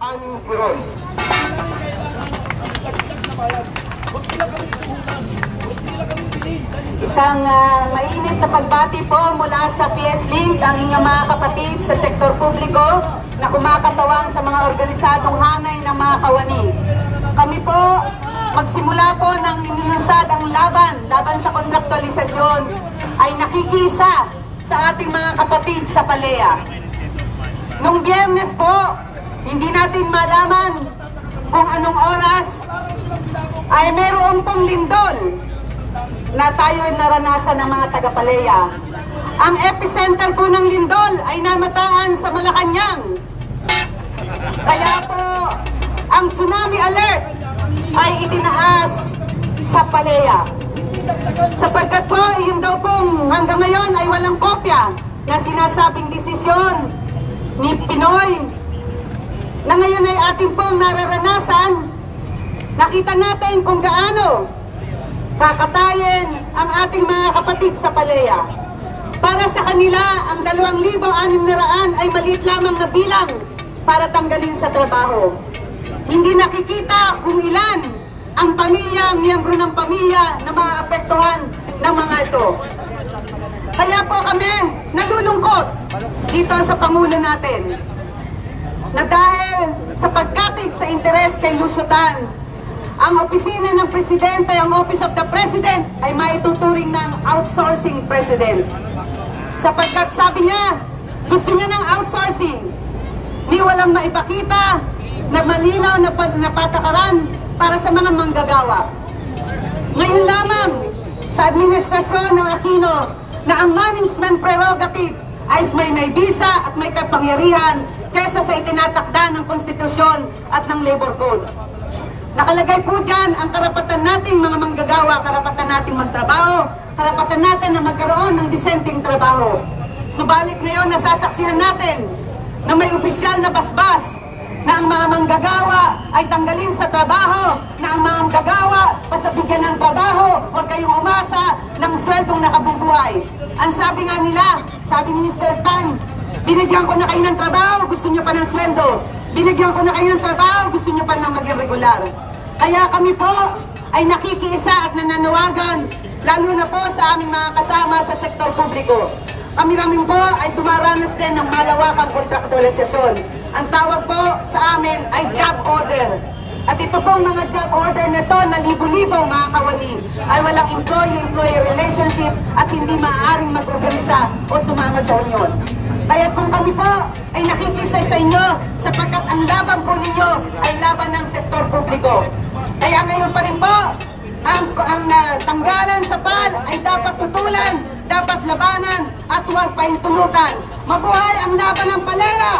aning buron. Isang mainit na pagbati po mula sa PS-Link ang inyong mga kapatid sa sektor publiko na kumakatawang sa mga organisadong hanay ng mga kawani. Kami po, magsimula po ng inilusad ang laban sa kontraktualisasyon ay nakikisa sa ating mga kapatid sa PALEA. Nung Biyernes po, hindi natin malaman kung anong oras ay meron pong lindol na tayo naranasan ng mga taga-PALEA. Ang epicenter po ng lindol ay namataan sa Malacanang. Kaya po, ang tsunami alert ay itinaas sa PALEA. Sapagkat po, yun daw pong hanggang ngayon ay walang kopya na sinasabing desisyon ni Pinoy na ngayon ay ating pong nararanasan. Nakita natin kung gaano kakatayin ang ating mga kapatid sa PALEA. Para sa kanila, ang 2,600 ay maliit lamang na bilang para tanggalin sa trabaho. Hindi nakikita kung ilan ang pamilya, miyembro ng pamilya na maapektuhan ng mga ito. Kaya po kami nalulungkot dito sa Pangulo natin na dahil sa pagkatig sa interes kay Lusutan, ang opisina ng Presidente, ang Office of the President, ay maituturing ng outsourcing President. Sapagkat sabi niya, gusto niya ng outsourcing, ni walang maipakita na malinaw na patakaran para sa mga manggagawa. Ngayon lamang sa administrasyon ng Aquino na ang management prerogative ay may visa at may kapangyarihan kaysa sa itinatakda ng konstitusyon at ng labor code. Nakalagay po dyan ang karapatan nating mga manggagawa, karapatan nating magtrabaho, karapatan natin na magkaroon ng disenteng trabaho. Subalit ngayon nasasaksihan natin na may opisyal na basbas na ang mga manggagawa ay tanggalin sa trabaho, na ang mga manggagawa pasabigyan ng trabaho, huwag kayong umasa ng sweldong nakabubuhay. Ang sabi nga nila, sabi ni Mr. Tan, binigyan ko na kayo ng trabaho, gusto nyo pa ng sweldo. Binigyan ko na kayo ng trabaho, gusto nyo pa ng maging regular. Kaya kami po ay nakikiisa at nananawagan, lalo na po sa aming mga kasama sa sektor publiko. Kami namin po ay dumaranas din ng malawakang kontraktualisasyon. Ang tawag po sa amin ay job order. At ito pong mga job order na ito na libo-libong mga kawani ay walang employee-employee relationship at hindi maaaring mag-organisa o sumama sa union. Kaya kung kami po ay nakikisa sa inyo sapagkat ang laban po ninyo ay laban ng sektor publiko. Kaya ngayon pa rin po, ang tanggalan sa PAL ay dapat tutulan, dapat labanan at huwag pahintulutan. Mabuhay ang laban ng PALEA!